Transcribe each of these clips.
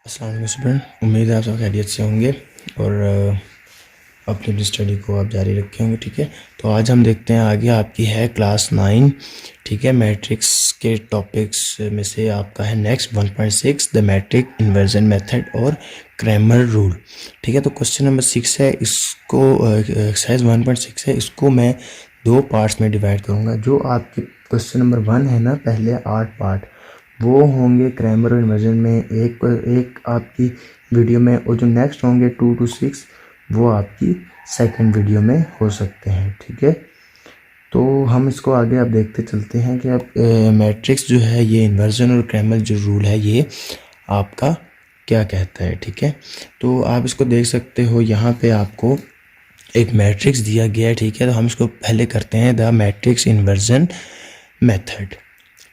अस्सलाम वालेकुम स्टूडेंट, उम्मीद है आप सब खैरियत से होंगे और अपनी स्टडी को आप जारी रखे होंगे। ठीक है, तो आज हम देखते हैं आगे आपकी है क्लास 9। ठीक है, मैट्रिक्स के टॉपिक्स में से आपका है next 1.6 the matrix inversion method और क्रैमर रूल। ठीक है, तो क्वेश्चन नंबर 6 है, इसको एक्सरसाइज 1.6 है, इसको मैं दो पार्ट्स में डिवाइड करूँगा। जो आपके क्वेश्चन नंबर 1 है ना, पहले 8 पार्ट वो होंगे क्रैमर और इन्वर्जन में एक आपकी वीडियो में, और जो नेक्स्ट होंगे 2 to 6 वो आपकी सेकंड वीडियो में हो सकते हैं। ठीक है, तो हम इसको आगे आप देखते चलते हैं कि अब मैट्रिक्स जो है ये इन्वर्जन और क्रैमर जो रूल है ये आपका क्या कहता है। ठीक है, तो आप इसको देख सकते हो, यहाँ पे आपको एक मैट्रिक्स दिया गया है। ठीक है, तो हम इसको पहले करते हैं द मैट्रिक्स इन्वर्जन मेथड।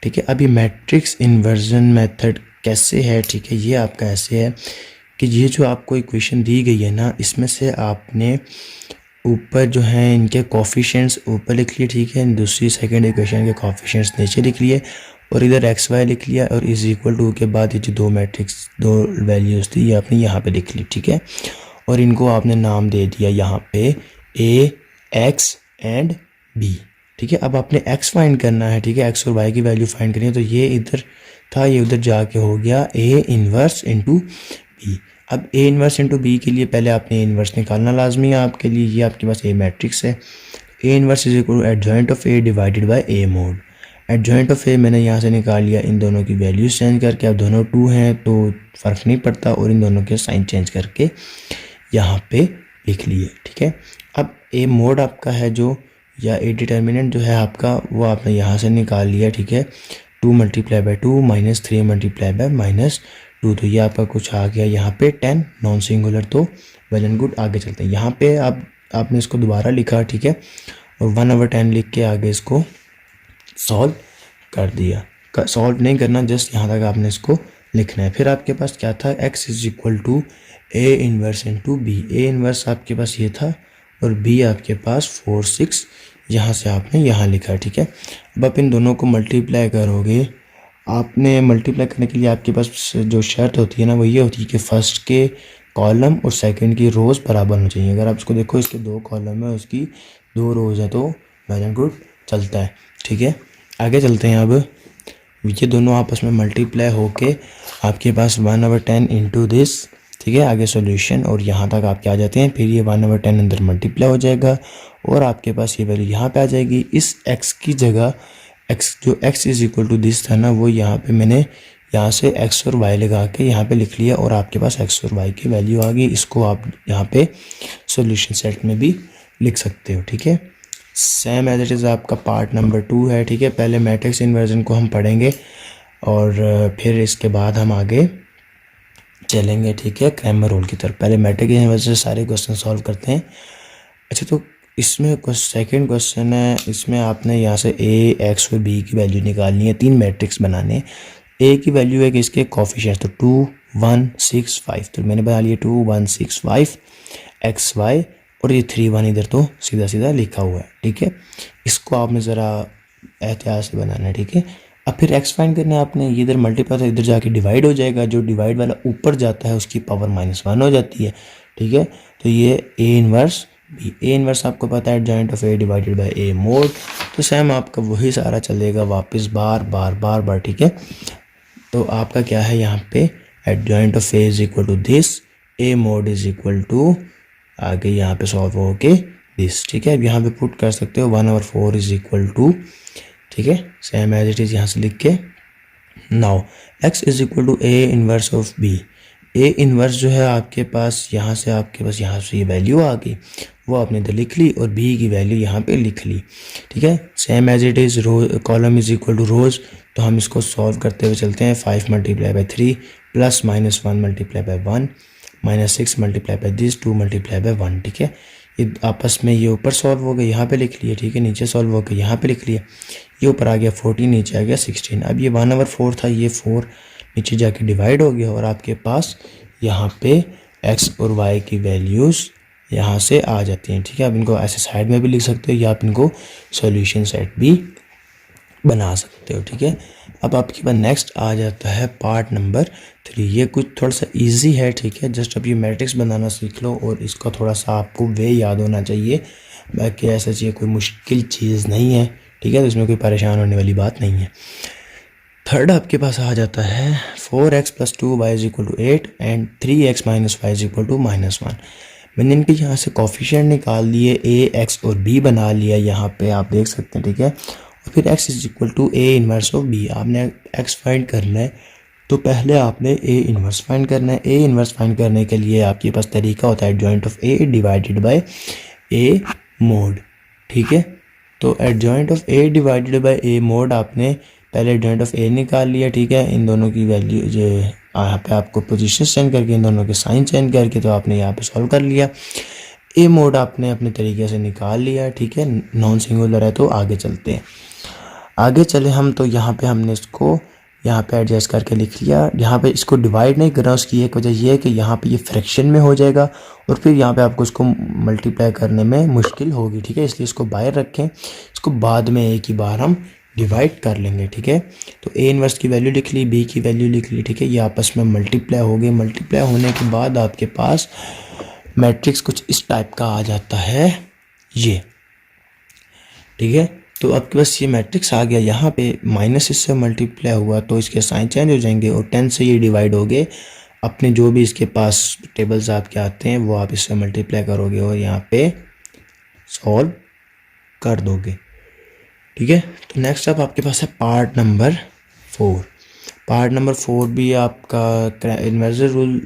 ठीक है, अब ये मैट्रिक्स इन्वर्जन मेथड कैसे है। ठीक है, ये आपका ऐसे है कि ये जो आपको इक्वेशन दी गई है ना, इसमें से आपने ऊपर जो है इनके कोफिशिएंट्स ऊपर लिख लिए। ठीक है, दूसरी सेकंड इक्वेशन के कोफिशिएंट्स नीचे लिख लिए और इधर एक्स वाई लिख लिया, और इज इक्वल टू के बाद ये जो दो मैट्रिक्स दो वैल्यूज़ थी ये आपने यहाँ पे लिख ली। ठीक है, और इनको आपने नाम दे दिया यहाँ पे ए, एक्स एंड बी। ठीक है, अब आपने एक्स फाइंड करना है। ठीक है, एक्स और वाई की वैल्यू फाइंड करनी है, तो ये इधर था, ये उधर जाके हो गया ए इन्वर्स इंटू बी। अब ए इन्वर्स इंटू बी के लिए पहले आपने ए इन्वर्स निकालना लाजमी है आपके लिए। ये आपके पास ए मैट्रिक्स है, A inverse is equal to adjoint of A divided by A mod. Adjoint of A मैंने यहाँ से निकाल लिया, इन दोनों की वैल्यूज चेंज करके। अब दोनों 2 हैं तो फ़र्क नहीं पड़ता, और इन दोनों के साइन चेंज करके यहाँ पे लिख लिए। ठीक है, अब ए मोड आपका है जो, या ए डिटर्मिनेंट जो है आपका, वो आपने यहाँ से निकाल लिया। ठीक है, 2 multiply by 2 minus 3 multiply by -2, तो ये आपका कुछ आ गया यहाँ पे 10 नॉन सिंगुलर। तो वेल एंड गुड, आगे चलते हैं। यहाँ पे आपने इसको दोबारा लिखा। ठीक है, और 1/10 लिख के आगे इसको सॉल्व कर दिया। सॉल्व नहीं करना, जस्ट यहाँ तक आपने इसको लिखना है। फिर आपके पास क्या था, x is equal to a inverse into b. A inverse आपके पास ये था और b आपके पास 4 6 यहाँ से आपने यहाँ लिखा है। ठीक है, अब आप इन दोनों को मल्टीप्लाई करोगे। आपने मल्टीप्लाई करने के लिए आपके पास जो शर्त होती है ना, वो ये होती है कि फर्स्ट के कॉलम और सेकंड की रोज़ बराबर होनी चाहिए। अगर आप इसको देखो, इसके 2 कॉलम है, उसकी 2 रोज़ है, तो वेल एंड गुड चलता है। ठीक है, आगे चलते हैं। अब ये दोनों आपस में मल्टीप्लाई होके आपके पास 1/10 इंटू दिस। ठीक है, आगे सॉल्यूशन, और यहाँ तक आपके आ जाते हैं। फिर ये 1/10 अंदर मल्टीप्लाई हो जाएगा और आपके पास ये वैल्यू यहाँ पे आ जाएगी। इस x की जगह जो x is equal to this था ना, वो यहाँ पे मैंने यहाँ से x और y लगा के यहाँ पे लिख लिया, और आपके पास x और y की वैल्यू आ गई। इसको आप यहाँ पे सॉल्यूशन सेट में भी लिख सकते हो। ठीक है, सेम एज इट इज़ आपका पार्ट नंबर 2 है। ठीक है, पहले मैट्रिक्स इन्वर्जन को हम पढ़ेंगे और फिर इसके बाद हम आगे चलेंगे। ठीक है, क्रैमर रूल की तरफ। पहले मैट्रिक्स इन्वर्जन से सारे क्वेश्चन सॉल्व करते हैं। अच्छा, तो इसमें सेकंड क्वेश्चन है, इसमें आपने यहाँ से ए, एक्स और बी की वैल्यू निकालनी है। 3 मैट्रिक्स बनाने हैं। ए की वैल्यू है कि इसके कोफिशिएंट्स, तो 2 1 6 5, तो मैंने बना लिया 2 1 6 5 एक्स वाई, और ये 3 1 इधर तो सीधा सीधा लिखा हुआ है। ठीक है, इसको आपने ज़रा एहतियात से बनाना है। ठीक है, अब फिर एक्स फाइंड करना है आपने। ये इधर मल्टीप्लाई तो इधर जाके डिवाइड हो जाएगा, जो डिवाइड वाला ऊपर जाता है उसकी पावर -1 हो जाती है। ठीक है, तो ये A inverse B. A inverse आपको पता है adjoint of A divided by A mode, तो सेम आपका वही सारा चलेगा वापस बार बार बार बार। ठीक है, तो आपका क्या है यहाँ पे, adjoint of A is equal to this, A mod is equal to, आगे यहाँ पे सॉल्व हो के दिस। ठीक है, अब यहाँ पे पुट कर सकते हो 1/4 इज इक्वल टू, ठीक है, सेम एज इट इज़ यहाँ से लिख के। Now x is equal to a inverse of B. A inverse जो है आपके पास यहाँ से, आपके पास यहाँ से ये वैल्यू आ गई, वो आपने इधर लिख ली, और b की वैल्यू यहाँ पे लिख ली। ठीक है, same as it is column is equal to rows, तो हम इसको सॉल्व करते हुए चलते हैं। 5 मल्टीप्लाई बाई 3 प्लस -1 multiply by 1 -6 multiply by this 2 multiply by 1। ठीक है, ये आपस में ये ऊपर सॉल्व हो गया, यहाँ पे लिख लिया। ठीक है, नीचे सॉल्व हो गया, यहाँ पे लिख लिया। ये ऊपर आ गया 14, नीचे आ गया 16। अब ये 1/4 था, ये 4 नीचे जाके डिवाइड हो गया, और आपके पास यहाँ पे x और y की वैल्यूज़ यहाँ से आ जाती हैं। ठीक है, आप इनको ऐसे साइड में भी लिख सकते हो, या आप इनको सॉल्यूशन सेट भी बना सकते हो। ठीक है, अब आपके पास नेक्स्ट आ जाता है पार्ट नंबर 3। ये कुछ थोड़ा सा इजी है, ठीक है। जस्ट अब ये मैट्रिक्स बनाना सीख लो और इसका थोड़ा सा आपको वे याद होना चाहिए, बाकी ऐसा चाहिए कोई मुश्किल चीज़ नहीं है, ठीक है। तो इसमें कोई परेशान होने वाली बात नहीं है। थर्ड आपके पास आ जाता है 4x + 2y = 8 and 3x - y = -1। मैंने इनके यहाँ से कोफिशिएंट निकाल दिए, a, x और b बना लिया, यहाँ पे आप देख सकते हैं, ठीक है। और फिर x = a inverse of b। आपने x फाइंड करना है तो पहले आपने a इन्वर्स फाइंड करना है। a इन्वर्स फाइंड करने के लिए आपके पास तरीका होता है adjoint of a divided by a mode, ठीक है। तो adjoint of a divided by a mode आपने पहले एडजॉइंट ऑफ a निकाल लिया, ठीक है। इन दोनों की वैल्यू जो यहाँ पे आपको पोजीशन चेंज करके, इन दोनों के साइन चेंज करके, तो आपने यहाँ पे सॉल्व कर लिया। a मोड आपने अपने तरीके से निकाल लिया, ठीक है। नॉन सिंगुलर है तो आगे चलते हैं। आगे चले हम तो यहाँ पे हमने इसको यहाँ पे एडजस्ट करके लिख लिया। यहाँ पे इसको डिवाइड नहीं कर रहा, उसकी एक वजह यह है कि यहाँ पे ये फ्रैक्शन में हो जाएगा और फिर यहाँ पे आपको इसको मल्टीप्लाई करने में मुश्किल होगी, ठीक है। इसलिए इसको बाहर रखें, इसको बाद में एक ही बार हम डिवाइड कर लेंगे, ठीक है। तो a इन्वर्स की वैल्यू लिख ली, b की वैल्यू लिख ली, ठीक है। ये आपस में मल्टीप्लाई हो गए। मल्टीप्लाई होने के बाद आपके पास मैट्रिक्स कुछ इस टाइप का आ जाता है, ये, ठीक है। तो आपके पास ये मैट्रिक्स आ गया। यहाँ पे माइनस इससे मल्टीप्लाई हुआ तो इसके साइन चेंज हो जाएंगे और 10 से ये डिवाइड हो गए। अपने जो भी इसके पास टेबल्स आपके आते हैं वो आप इससे मल्टीप्लाई करोगे और यहाँ पे सॉल्व कर दोगे, ठीक है। तो नेक्स्ट अब आपके पास है पार्ट नंबर 4। पार्ट नंबर 4 भी आपका inversion rule,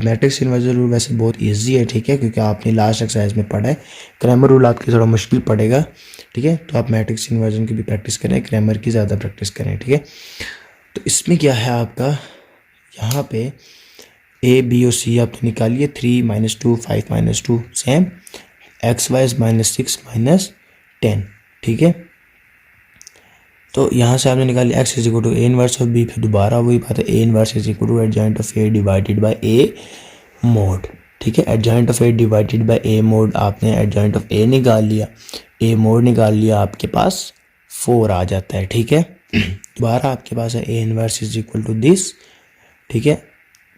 matrix inversion rule वैसे बहुत इजी है, ठीक है, क्योंकि आपने लास्ट एक्सरसाइज में पढ़ा है। क्रैमर रूल आपके थोड़ा मुश्किल पड़ेगा, ठीक है। तो आप मैट्रिक्स इन्वर्जन की भी प्रैक्टिस करें, क्रैमर की ज़्यादा प्रैक्टिस करें, ठीक है। तो इसमें क्या है आपका, यहाँ पे a, b और c आपने निकालिए। 3 - 2 5 - 2 सेम, x y -6 -10, ठीक है। तो यहाँ से आपने निकाली x = a inverse of b। फिर दोबारा वही बात है, a inverse = adjoint of a divided by a mode, ठीक है। Adjoint of a divided by a mode, आपने एडजॉइंट ऑफ a निकाल लिया, a मोड निकाल लिया, आपके पास 4 आ जाता है, ठीक है। दोबारा आपके पास है a इन्वर्स = दिस, ठीक है।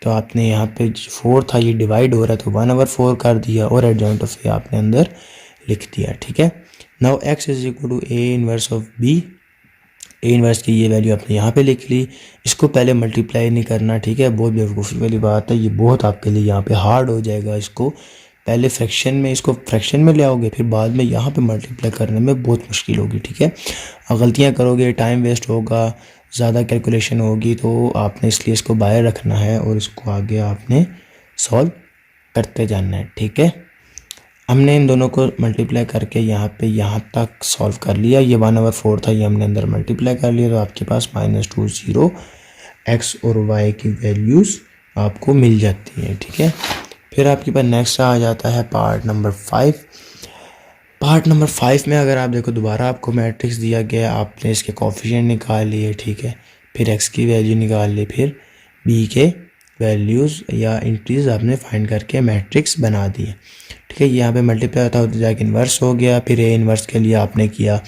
तो आपने यहाँ पे 4 था, ये डिवाइड हो रहा है तो 1/4 कर दिया और एडजॉइंट ऑफ a आपने अंदर लिख दिया, ठीक है। Now x = a inverse of b। a inverse की ये वैल्यू आपने यहाँ पे लिख ली। इसको पहले मल्टीप्लाई नहीं करना, ठीक है। बहुत बेवकूफ़ी वाली बात है, ये बहुत आपके लिए यहाँ पे हार्ड हो जाएगा। इसको पहले फ्रैक्शन में, इसको फ्रैक्शन में ले आओगे, फिर बाद में यहाँ पे मल्टीप्लाई करने में बहुत मुश्किल होगी, ठीक है। गलतियाँ करोगे, टाइम वेस्ट होगा, ज़्यादा कैलकुलेशन होगी, तो आपने इसलिए इसको बाहर रखना है और इसको आगे आपने सॉल्व करते जाना है, ठीक है। हमने इन दोनों को मल्टीप्लाई करके यहाँ पे यहाँ तक सॉल्व कर लिया। ये 1/4 था, ये हमने अंदर मल्टीप्लाई कर लिया, तो आपके पास -2 0 x और y की वैल्यूज़ आपको मिल जाती हैं, ठीक है। फिर आपके पास नेक्स्ट आ जाता है पार्ट नंबर 5। पार्ट नंबर 5 में अगर आप देखो, दोबारा आपको मैट्रिक्स दिया गया, आपने इसके कोफिशिएंट निकाल लिए, ठीक है। फिर x की वैल्यू निकाल ली, फिर b के वैल्यूज़ या इंट्रीज आपने फाइंड करके मैट्रिक्स बना दिए, ठीक है। यहाँ पे मल्टीप्लाई होता होता जाके इन्वर्स हो गया। फिर a इन्वर्स के लिए आपने किया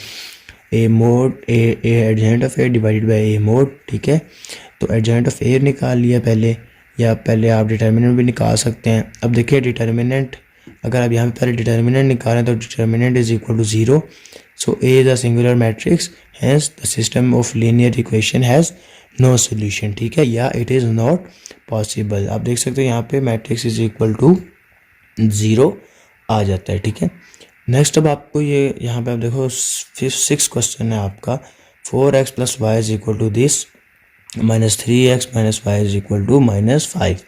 a mode, a adjoint of a divided by a mode, ठीक है। तो एडजॉइंट ऑफ a निकाल लिया पहले, या पहले आप डिटर्मिनेंट भी निकाल सकते हैं। अब देखिए डिटर्मिनेंट, अगर आप यहाँ पे पहले डिटर्मिनेंट निकालें तो determinant = 0। So a is a singular matrix, hence the system of linear equation has no solution, ठीक है, या इट इज़ नॉट पॉसिबल। आप देख सकते हो यहाँ पे मैट्रिक्स = 0 आ जाता है, ठीक है। नेक्स्ट अब आपको ये यहाँ पे आप देखो 6 क्वेश्चन है आपका। 4x + y = this, -3x - y = -5।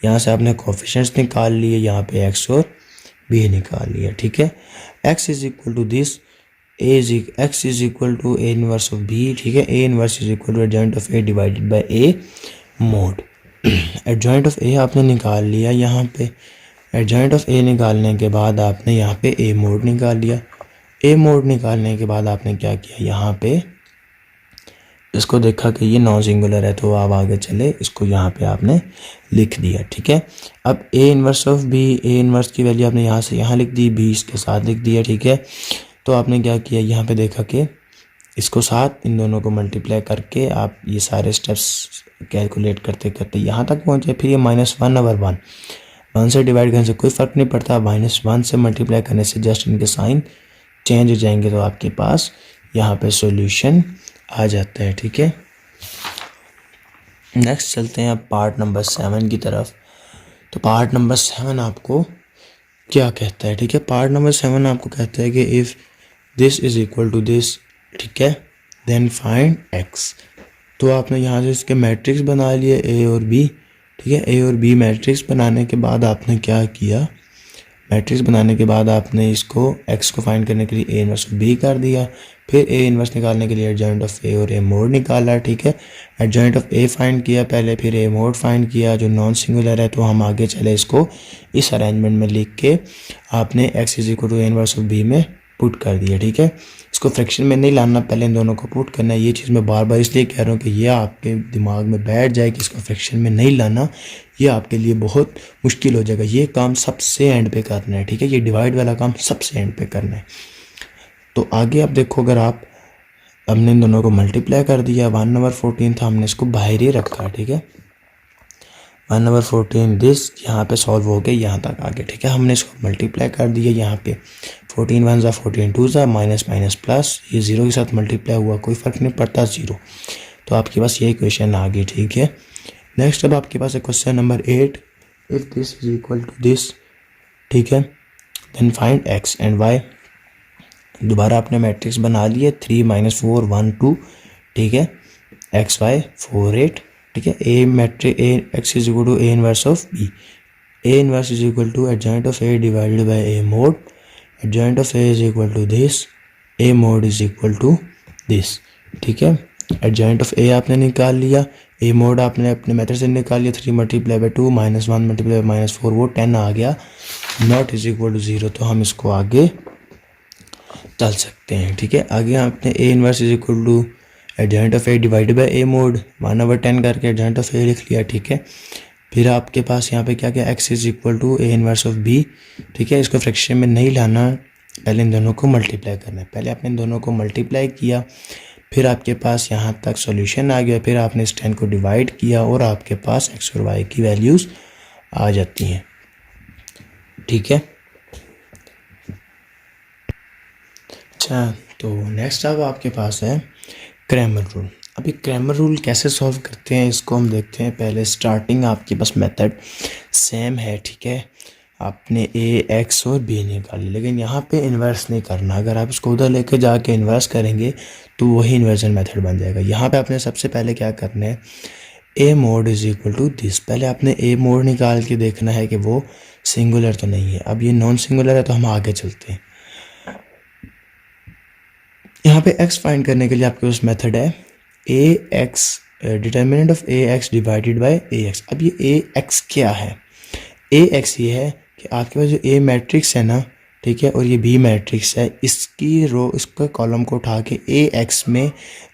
यहाँ से आपने कोफिशिएंट्स निकाल लिए, यहाँ पे x और b निकाल लिया, ठीक है। x = this, x = a inverse of b, ठीक है। a inverse = adjoint of a divided by a mode. Adjoint of a आपने निकाल लिया, यहाँ पे एडजॉइंट ऑफ a निकालने के बाद आपने यहाँ पे a मोड निकाल लिया। a मोड निकालने के बाद आपने क्या किया, यहाँ पे इसको देखा कि ये नॉन सिंगुलर है तो आप आगे चले, इसको यहाँ पे आपने लिख दिया, ठीक है। अब a inverse of b, a inverse की वैल्यू आपने यहाँ से यहाँ लिख दी, b इसके साथ लिख दिया, ठीक है। तो आपने क्या किया, यहाँ पे देखा कि इसको साथ इन दोनों को मल्टीप्लाई करके आप ये सारे स्टेप्स कैलकुलेट करते करते यहाँ तक पहुँचे। फिर ये -1/1 1 से डिवाइड करने से कोई फ़र्क नहीं पड़ता, -1 से मल्टीप्लाई करने से जस्ट इनके साइन चेंज हो जाएंगे, तो आपके पास यहाँ पे सॉल्यूशन आ जाता है। ठीक है, नेक्स्ट चलते हैं अब पार्ट नंबर 7 की तरफ। तो पार्ट नंबर 7 आपको क्या कहता है? ठीक है, पार्ट नंबर 7 आपको कहता है कि if this is equal to this, ठीक है, देन फाइंड एक्स। तो आपने यहाँ से इसके मैट्रिक्स बना लिए ए और बी। ठीक है, ए और बी मैट्रिक्स बनाने के बाद आपने क्या किया? मैट्रिक्स बनाने के बाद आपने इसको एक्स को फाइंड करने के लिए ए इनवर्स बी कर दिया। फिर ए इनवर्स निकालने के लिए एडजॉइंट ऑफ ए और ए मोड निकाला। ठीक है, एडजॉइंट ऑफ ए फाइंड किया पहले, फिर ए मोड फाइंड किया जो नॉन सिंगुलर है। तो हम आगे चले इसको इस अरेंजमेंट में लिख के आपने x is equal to A inverse of b में पुट कर दिया। ठीक है, इसको फ्रैक्शन में नहीं लाना, पहले इन दोनों को पुट करना है। ये चीज़ मैं बार बार इसलिए कह रहा हूँ कि ये आपके दिमाग में बैठ जाए कि इसको फ्रैक्शन में नहीं लाना, ये आपके लिए बहुत मुश्किल हो जाएगा। ये काम सबसे एंड पे करना है। ठीक है, ये डिवाइड वाला काम सबसे एंड पे करना है। तो आगे आप देखो, अगर आप हमने इन दोनों को मल्टीप्लाई कर दिया, 1/14 था, हमने इसको बाहर ही रखा। ठीक है, 1/14 दिस यहाँ पे सॉल्व हो गया यहाँ तक आगे। ठीक है, हमने इसको मल्टीप्लाई कर दिया यहाँ पे, 14 1 14 2 माइनस माइनस प्लस, ये ज़ीरो के साथ मल्टीप्लाई हुआ, कोई फ़र्क नहीं पड़ता, ज़ीरो। तो आपके पास ये इक्वेशन आ गई। ठीक है, नेक्स्ट अब आपके पास है question number 8, if this is equal to this, ठीक है, then find x and y. दोबारा आपने मैट्रिक्स बना लिए, 3 -4 1 2। ठीक है, एक्स वाई 4 8। ठीक है, A matrix A X is equal to A inverse of B, A inverse is equal to adjoint of A divided by A mod, adjoint of A is equal to this, A mod is equal to this. ठीक है, adjoint of ए आपने निकाल लिया, ए mode आपने अपने method से निकाल लिया, 3 × 2 -1 × -4 वो 10 आ गया, नॉट इज इक्वल टू 0। तो हम इसको आगे चल सकते हैं। ठीक है, आगे आपने a inverse is equal to adjoint of A divided by A mod 1/10 करके एडजॉइंट ऑफ ए लिख लिया। ठीक है, फिर आपके पास यहाँ पे क्या क्या, x is equal to A inverse of b. ठीक है, इसको फ्रैक्शन में नहीं लाना, पहले इन दोनों को मल्टीप्लाई करना है। पहले आपने इन दोनों को मल्टीप्लाई किया, फिर आपके पास यहाँ तक सॉल्यूशन आ गया, फिर आपने इस 10 को डिवाइड किया और आपके पास एक्स और वाई की वैल्यूज़ आ जाती हैं। ठीक है, अच्छा, तो नेक्स्ट अब आपके पास है क्रैमर रूल। अभी क्रैमर रूल कैसे सॉल्व करते हैं इसको हम देखते हैं। पहले स्टार्टिंग आपके पास मेथड सेम है। ठीक है, आपने ए एक्स और बी निकाली, लेकिन यहाँ पे इन्वर्स नहीं करना। अगर आप इसको उधर लेके जाके इन्वर्स करेंगे तो वही इन्वर्जन मेथड बन जाएगा। यहाँ पे आपने सबसे पहले क्या करना है, A mod is equal to this. पहले आपने ए मोड निकाल के देखना है कि वो सिंगुलर तो नहीं है। अब ये नॉन सिंगुलर है तो हम आगे चलते हैं। यहाँ पे x फाइंड करने के लिए आपके पास मेथड है A X, determinant of A x divided by A X. अब ये ए एक्स क्या है? ए एक्स ये है कि आपके पास जो ए मैट्रिक्स है ना, ठीक है, और ये बी मैट्रिक्स है, इसकी रो, इसका कॉलम को उठा के ए एक्स में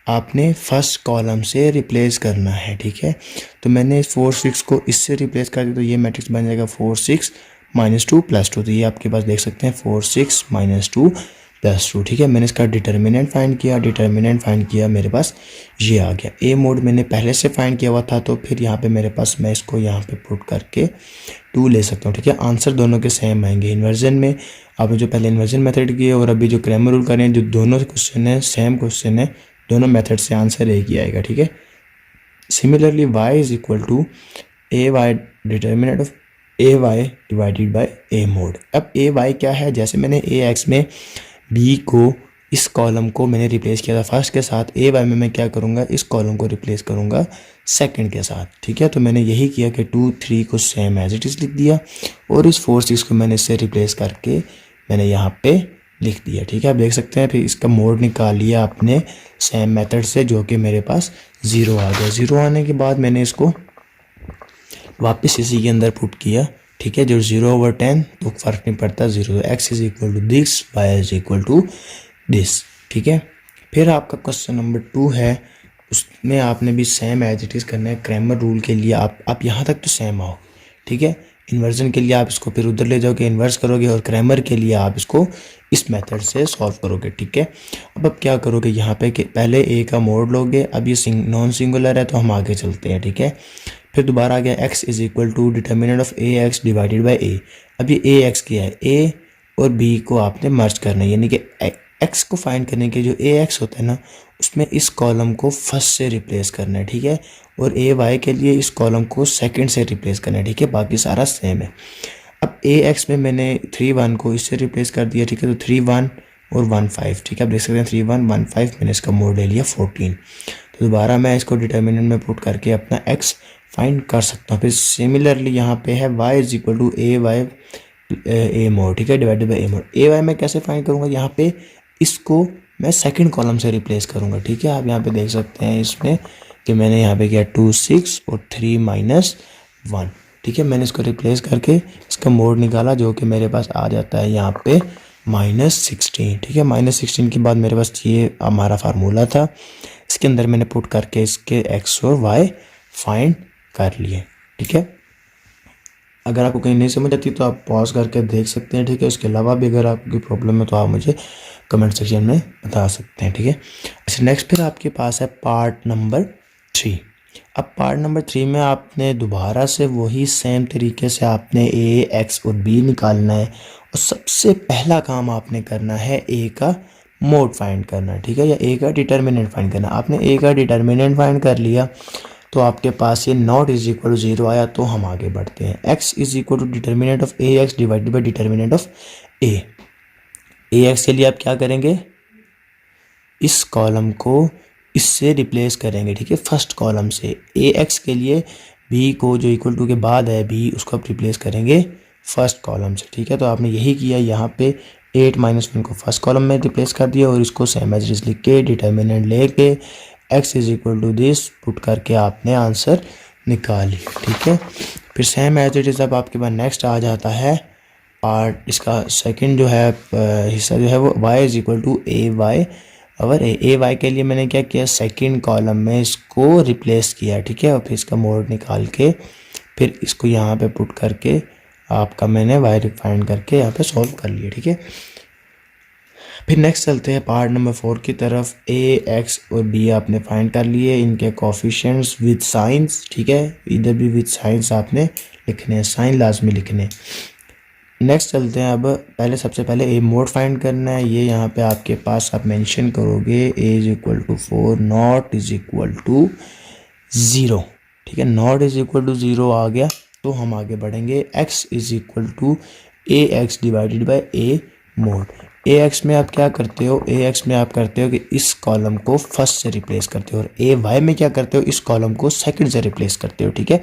आपने फर्स्ट कॉलम से रिप्लेस करना है। ठीक है, तो मैंने 4 6 को इससे रिप्लेस कर दिया, तो ये मैट्रिक्स बन जाएगा 4 6 -2 + 2। तो ये आपके पास देख सकते हैं 4 6 -2 + 2। ठीक है, मैंने इसका डिटर्मिनेंट फाइंड किया, मेरे पास ये आ गया। ए मोड मैंने पहले से फाइंड किया हुआ था, तो फिर यहाँ पे मेरे पास, मैं इसको यहाँ पे पुट करके 2 ले सकता हूँ। ठीक है, आंसर दोनों के सेम आएंगे। इन्वर्जन में आपने जो पहले इन्वर्जन मेथड किए और अभी जो क्रैमर रूल करें, जो दोनों क्वेश्चन है सेम क्वेश्चन है, दोनों मेथड से आंसर एक ही आएगा। ठीक है, similarly y is equal to a y, determinant of a y divided by A mod. अब ए वाई क्या है, जैसे मैंने ए एक्स में बी को, इस कॉलम को मैंने रिप्लेस किया था फर्स्ट के साथ, ए वाई में मैं क्या करूँगा, इस कॉलम को रिप्लेस करूँगा सेकंड के साथ। ठीक है, तो मैंने यही किया कि 2 3 को सेम एज इट इज़ लिख दिया और इस 4 6 को मैंने इससे रिप्लेस करके मैंने यहाँ पे लिख दिया। ठीक है, आप देख सकते हैं। फिर इसका मोड निकाल लिया आपने सेम मेथड से, जो कि मेरे पास 0 आ गया। 0 आने के बाद मैंने इसको वापस इसी के अंदर पुट किया। ठीक है, जो 0/10 तो फर्क नहीं पड़ता, 0। X is equal to this, y is equal to this. ठीक है, फिर आपका क्वेश्चन नंबर 2 है, उसमें आपने भी सेम एज इट इज़ करना है। क्रैमर रूल के लिए आप यहाँ तक तो सेम आओ। ठीक है, इन्वर्जन के लिए आप इसको फिर उधर ले जाओगे, इन्वर्स करोगे, और क्रैमर के लिए आप इसको इस मेथड से सॉल्व करोगे, ठीक है। अब क्या करोगे यहाँ पे कि पहले ए का मोड लोगे। अब ये नॉन सिंगुलर है तो हम आगे चलते हैं, ठीक है। फिर दोबारा आ गया x is equal to determinant of A x divided by A. अब ये ए एक्स किया है, ए और बी को आपने मर्ज करना है, यानी कि x को फाइंड करने के जो ए एक्स होता है ना, उसमें इस कॉलम को फर्स्ट से रिप्लेस करना है, ठीक है। और ए वाई के लिए इस कॉलम को सेकंड से रिप्लेस करना है, ठीक है। बाकी सारा सेम है। अब ए एक्स में मैंने 3 1 को इससे रिप्लेस कर दिया, ठीक है। तो 3 1 और 1 5, ठीक है। आप देख सकते हैं 3 1 1 5, मैंने इसका मोड ले लिया 14। तो दोबारा मैं इसको डिटर्मिनेंट में पुट करके अपना x फाइंड कर सकता हूँ। फिर सिमिलरली यहाँ पे है y is equal to a y a mod, ठीक है, divided by A mod. A y मैं कैसे फाइंड करूँगा, यहाँ पे इसको मैं सेकंड कॉलम से रिप्लेस करूँगा, ठीक है। आप यहाँ पे देख सकते हैं इसमें कि मैंने यहाँ पे किया 2 6 और 3 -1, ठीक है। मैंने इसको रिप्लेस करके इसका मोड निकाला, जो कि मेरे पास आ जाता है यहाँ पे -16, ठीक है। -16 के बाद मेरे पास ये हमारा फार्मूला था, इसके अंदर मैंने पुट करके इसके x और y फाइंड कर लिए, ठीक है। अगर आपको कहीं नहीं समझ आती तो आप पॉज करके देख सकते हैं, ठीक है। इसके अलावा भी अगर आपकी प्रॉब्लम है तो आप मुझे कमेंट सेक्शन में बता सकते हैं, ठीक है। अच्छा, नेक्स्ट फिर आपके पास है पार्ट नंबर 3। अब पार्ट नंबर 3 में आपने दोबारा से वही सेम तरीके से आपने ए एक्स और बी निकालना है, और सबसे पहला काम आपने करना है ए का मोड फाइंड करना, ठीक है, या ए का डिटर्मिनेंट फाइंड करना। आपने ए का डिटर्मिनेंट फाइंड कर लिया तो आपके पास ये नॉट इज इक्वल टू 0 आया, तो हम आगे बढ़ते हैं। x is equal to determinant of A x divided by determinant of A x के लिए आप क्या करेंगे, इस कॉलम को इससे रिप्लेस करेंगे, ठीक है, फर्स्ट कॉलम से। ए एक्स के लिए b को जो इक्वल टू के बाद है b, उसको आप रिप्लेस करेंगे फर्स्ट कॉलम से, ठीक है। तो आपने यही किया, यहाँ पे 8 -1 को फर्स्ट कॉलम में रिप्लेस कर दिया, और इसको सेम एज इट लिख के डिटर्मिनेंट लेके x is equal to this put करके आपने आंसर निकाली, ठीक है। फिर सेम एज इट इज़ अब आपके पास नेक्स्ट आ जाता है पार्ट, इसका सेकंड जो है हिस्सा जो है वो y is equal to a y. और ए वाई के लिए मैंने क्या किया, सेकंड कॉलम में इसको रिप्लेस किया, ठीक है। और फिर इसका मोड निकाल के फिर इसको यहाँ पे पुट करके आपका मैंने y फाइंड करके यहाँ पे सॉल्व कर लिया, ठीक है। फिर नेक्स्ट चलते हैं पार्ट नंबर 4 की तरफ। ए एक्स और बी आपने फाइंड कर लिए, इनके कोफिशिएंट्स विद साइंस, ठीक है। इधर भी विद साइंस आपने लिखने हैं, साइन लाजमी लिखने। नेक्स्ट चलते हैं, अब पहले सबसे पहले ए मोड फाइंड करना है। ये यहाँ पे आपके पास आप मेंशन करोगे A is equal to 4, not is equal to 0, ठीक है। नॉट इज इक्वल टू 0 आ गया तो हम आगे बढ़ेंगे। X is equal to A x divided by A mod. A x में आप क्या करते हो, ए एक्स में आप करते हो कि इस कॉलम को फर्स्ट से रिप्लेस करते हो, और ए वाई में क्या करते हो, इस कॉलम को सेकंड से रिप्लेस करते हो, ठीक है।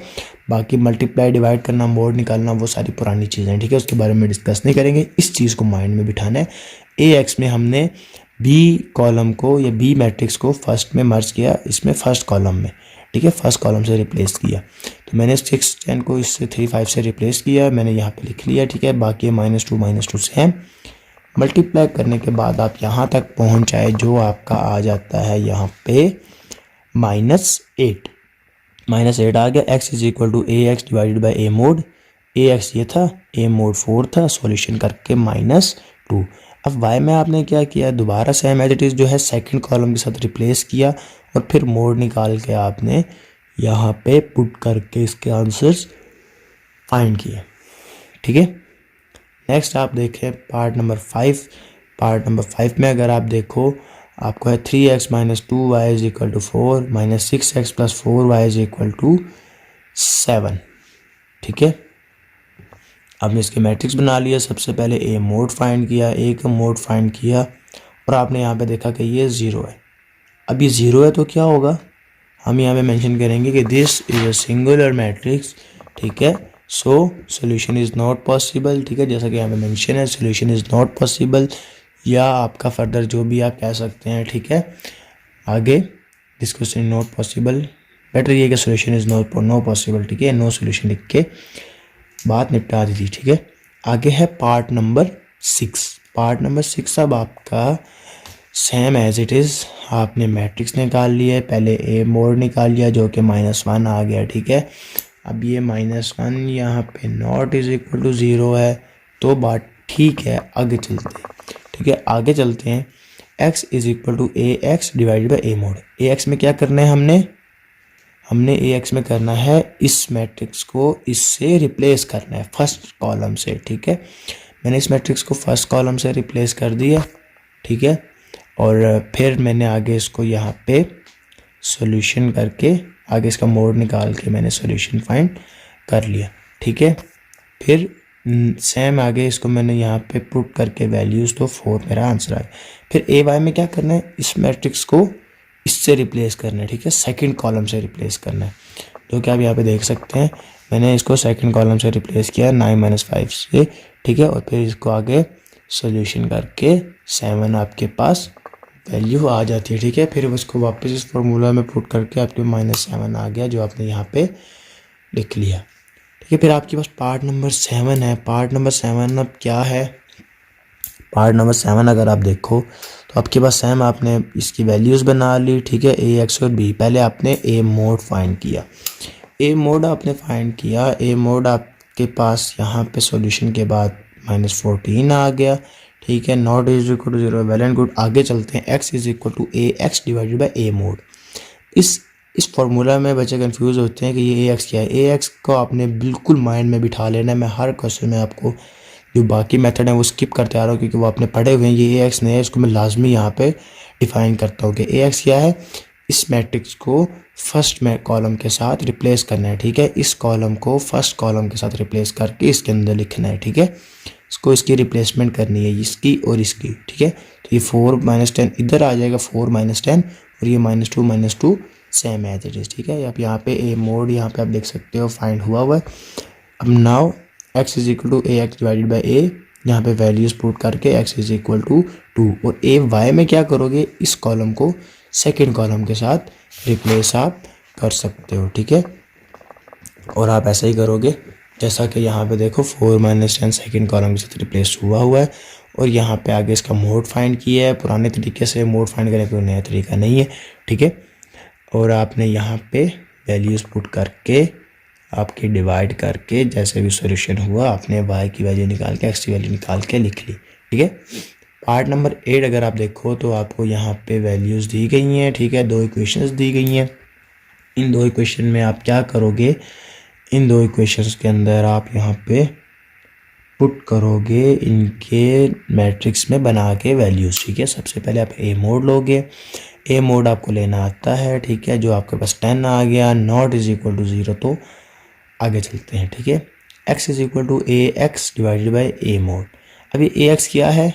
बाकी मल्टीप्लाई डिवाइड करना, मोड निकालना, वो सारी पुरानी चीज़ें हैं, ठीक है, उसके बारे में डिस्कस नहीं करेंगे। इस चीज़ को माइंड में बिठाना है। ए एक्स में हमने बी कॉलम को या बी मैट्रिक्स को फर्स्ट में मर्ज किया, इसमें फर्स्ट कॉलम में, ठीक है, फर्स्ट कॉलम से रिप्लेस किया। तो मैंने 6 10 को इससे 3 5 से रिप्लेस किया, मैंने यहाँ पे लिख लिया, ठीक है। बाकी -2 से है, मल्टीप्लाई करने के बाद आप यहाँ तक पहुँच आए, जो आपका आ जाता है यहाँ पे -8 आ गया। x is equal to A x divided by A mod. A x ये था, ए मोड 4 था, सॉल्यूशन करके -2। अब y में आपने क्या किया, दोबारा सेम एज इट इज़ जो है सेकंड कॉलम के साथ रिप्लेस किया, और फिर मोड निकाल के आपने यहाँ पे पुट करके इसके आंसर्स फाइंड किए, ठीक है। नेक्स्ट आप देखें पार्ट नंबर 5। पार्ट नंबर 5 में अगर आप देखो, आपको है 3x - 2y is equal to 4, -6x + 4y is equal to 7, ठीक है। आपने इसके मैट्रिक्स बना लिया। सबसे पहले ए मोड फाइंड किया, ए का मोड फाइंड किया, और आपने यहाँ पे देखा कि ये 0 है। अब ये 0 है तो क्या होगा, हम यहाँ पे मेंशन करेंगे कि this is a singular matrix, ठीक है। So solution is not possible, ठीक है, जैसा कि यहाँ पे मेंशन है, सोल्यूशन इज़ नॉट पॉसिबल, या आपका फर्दर जो भी आप कह सकते हैं, ठीक है। आगे this question is not possible, better ये कि सोल्यूशन इज़ नो पॉसिबल, ठीक है, नो सोल्यूशन लिख के बात निपटा दी थी, ठीक है। आगे है पार्ट नंबर 6। पार्ट नंबर 6 अब आपका सेम एज इट इज़, आपने मैट्रिक्स निकाल लिया है। पहले ए मोड निकाल लिया जो कि -1 आ गया, ठीक है। अब ये -1 यहाँ पे नॉट इज इक्वल टू 0 है, तो बात ठीक है। आगे चलते हैं, ठीक है, आगे चलते हैं। x is equal to A x divided by A mod. A x में क्या करना है हमने ए एक्स में करना है इस मैट्रिक्स को इससे रिप्लेस करना है फर्स्ट कॉलम से, ठीक है। मैंने इस मैट्रिक्स को फर्स्ट कॉलम से रिप्लेस कर दिया, ठीक है। और फिर मैंने आगे इसको यहाँ पे सॉल्यूशन करके आगे इसका मोड निकाल के मैंने सॉल्यूशन फाइंड कर लिया, ठीक है। फिर सेम आगे इसको मैंने यहाँ पे पुट करके वैल्यूज़, तो 4 मेरा आंसर आ गया। फिर ए वाई में क्या करना है, इस मैट्रिक्स को इससे रिप्लेस करना है, ठीक है, सेकंड कॉलम से रिप्लेस करना है। तो क्या आप यहाँ पे देख सकते हैं, मैंने इसको सेकंड कॉलम से रिप्लेस किया 9 - 5 से, ठीक है। और फिर इसको आगे सॉल्यूशन करके 7 आपके पास वैल्यू आ जाती है, ठीक है। फिर उसको वापस इस फार्मूला में पुट करके आपके -7 आ गया, जो आपने यहाँ पे लिख लिया, ठीक है। फिर आपके पास पार्ट नंबर 7 है। पार्ट नंबर 7 अब क्या है, पार्ट नंबर 7 अगर आप देखो तो आपके पास सेम आपने इसकी वैल्यूज़ बना ली, ठीक है, ए एक्स और बी। पहले आपने ए मोड फाइंड किया, ए मोड आपने फाइंड किया। ए मोड आपके पास यहाँ पे सॉल्यूशन के बाद -14 आ गया, ठीक है। Not is equal to 0, well and good. आगे चलते हैं, x is equal to A x divided by A mod. इस फार्मूला में बच्चे कंफ्यूज होते हैं कि ये ए एक्स क्या है। ए एक्स को आपने बिल्कुल माइंड में बिठा लेना है। मैं हर क्वेश्चन में आपको जो बाकी मेथड है वो स्किप करते आ रहा हूँ, क्योंकि वो आपने पढ़े हुए हैं। ये ए एक्स नहीं है, इसको मैं लाजमी यहाँ पे डिफाइन करता हूँ कि ए एक्स क्या है। इस मैट्रिक्स को फर्स्ट में कॉलम के साथ रिप्लेस करना है, ठीक है। इस कॉलम को फर्स्ट कॉलम के साथ रिप्लेस करके इसके अंदर लिखना है, ठीक है। इसको इसकी रिप्लेसमेंट करनी है, इसकी और इसकी, ठीक है। तो ये 4 - 10 इधर आ जाएगा, 4 - 10, और ये -2 सेम एज इट इज़, ठीक है। आप यहाँ पे ए मोड यहाँ पे आप देख सकते हो फाइंड हुआ है। अब now x is equal to A x divided by A, यहाँ पे वैल्यूज पुट करके x इज इक्वल टू 2, और ए वाई में क्या करोगे, इस कॉलम को सेकेंड कॉलम के साथ रिप्लेस आप कर सकते हो, ठीक है। और आप ऐसा ही करोगे जैसा कि यहाँ पे देखो 4 - 10 सेकेंड कॉलम के साथ रिप्लेस हुआ है। और यहाँ पे आगे इसका मोड फाइंड किया है। पुराने तरीके से मोड फाइंड करने का कोई नया तरीका नहीं है, ठीक है। और आपने यहाँ पे वैल्यूज़ पुट करके आपके डिवाइड करके जैसे भी सॉल्यूशन हुआ आपने y की वैल्यू निकाल के x की वैल्यू निकाल के लिख ली, ठीक है। पार्ट नंबर 8 अगर आप देखो तो आपको यहाँ पे वैल्यूज़ दी गई हैं, ठीक है। 2 इक्वेशंस दी गई हैं। इन 2 इक्वेशन में आप क्या करोगे, इन 2 इक्वेशंस के अंदर आप यहाँ पे पुट करोगे इनके मैट्रिक्स में बना के वैल्यूज़, ठीक है। सबसे पहले आप ए मोड लोगे, ए मोड आपको लेना आता है, ठीक है। जो आपके पास 10 आ गया, नॉट इज इक्वल टू 0, तो आगे चलते हैं, ठीक है। x is equal to A x divided by A mod. अभी ए एक्स क्या है,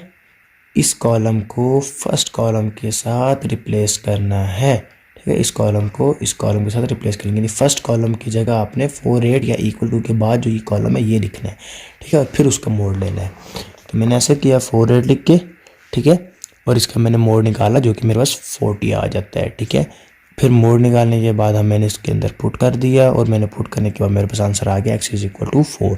इस कॉलम को फर्स्ट कॉलम के साथ रिप्लेस करना है, ठीक है। इस कॉलम को इस कॉलम के साथ रिप्लेस करेंगे। फर्स्ट कॉलम की जगह आपने 48 या इक्वल टू के बाद जो ये कॉलम है ये लिखना है, ठीक है। और फिर उसका मोड लेना है। तो मैंने ऐसा किया 48 लिख के, ठीक है। और इसका मैंने मोड निकाला जो कि मेरे पास 40 आ जाता है, ठीक है। फिर मोड निकालने के बाद मैंने इसके अंदर पुट कर दिया, और मैंने पुट करने के बाद मेरे पास आंसर आ गया x is equal to 4।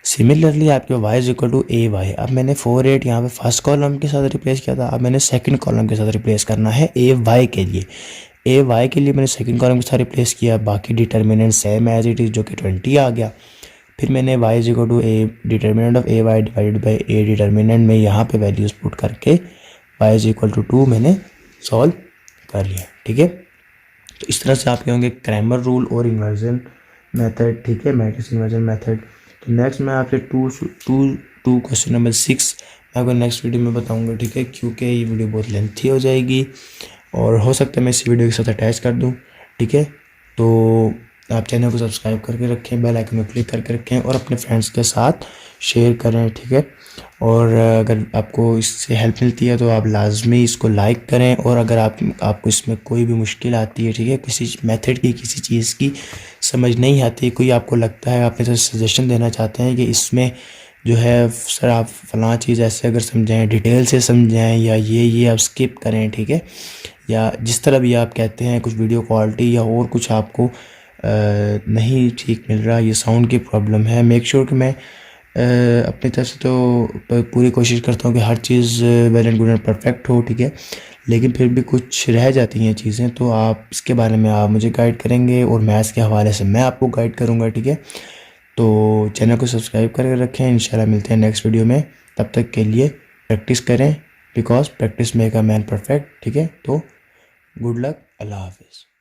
Similarly आपके y is equal to a y. अब मैंने 48 यहाँ पे फर्स्ट कॉलम के साथ रिप्लेस किया था, अब मैंने सेकंड कॉलम के साथ रिप्लेस करना है ए वाई के लिए। ए वाई के लिए मैंने सेकंड कॉलम के साथ रिप्लेस किया, बाकी determinant same as it is जो कि 20 आ गया। फिर मैंने y is equal to a determinant of a y divided by a determinant में यहाँ पे वैल्यूज़ पुट करके y इज इक्वल टू 2 मैंने सॉल्व कर लिया, ठीक है। तो इस तरह से आपके होंगे क्रैमर रूल और इन्वर्जन मेथड, ठीक है, मैट्रिक्स इन्वर्जन मेथड। तो नेक्स्ट मैं आपसे टू क्वेश्चन नंबर 6 मैं आपको नेक्स्ट वीडियो में बताऊंगा, ठीक है, क्योंकि ये वीडियो बहुत लेंथी हो जाएगी और हो सकता है मैं इस वीडियो के साथ अटैच कर दूं, ठीक है। तो आप चैनल को सब्सक्राइब करके रखें, बेल आइकन में क्लिक करके रखें और अपने फ्रेंड्स के साथ शेयर करें, ठीक है। और अगर आपको इससे हेल्प मिलती है तो आप लाजमी इसको लाइक करें। और अगर आपको इसमें कोई भी मुश्किल आती है, ठीक है, किसी मेथड की किसी चीज़ की समझ नहीं आती, कोई आपको लगता है आप इसे सजेशन देना चाहते हैं कि इसमें जो है सर आप फ़लाँ चीज़ ऐसे अगर समझाएं, डिटेल से समझाएं, या ये आप स्किप करें, ठीक है, या जिस तरह भी आप कहते हैं कुछ वीडियो क्वालिटी या और कुछ आपको नहीं ठीक मिल रहा, ये साउंड की प्रॉब्लम है, मेक श्योर कि मैं अपनी तरफ से तो पूरी कोशिश करता हूँ कि हर चीज़ well and good and perfect हो, ठीक है। लेकिन फिर भी कुछ रह जाती हैं चीज़ें, तो आप इसके बारे में आप मुझे गाइड करेंगे और मैथ्स के हवाले से मैं आपको गाइड करूँगा, ठीक है। तो चैनल को सब्सक्राइब करके रखें। इंशाल्लाह मिलते हैं नेक्स्ट वीडियो में। तब तक के लिए प्रैक्टिस करें, because practice make a man perfect, ठीक है। तो गुड लक, अल्लाह हाफिज़।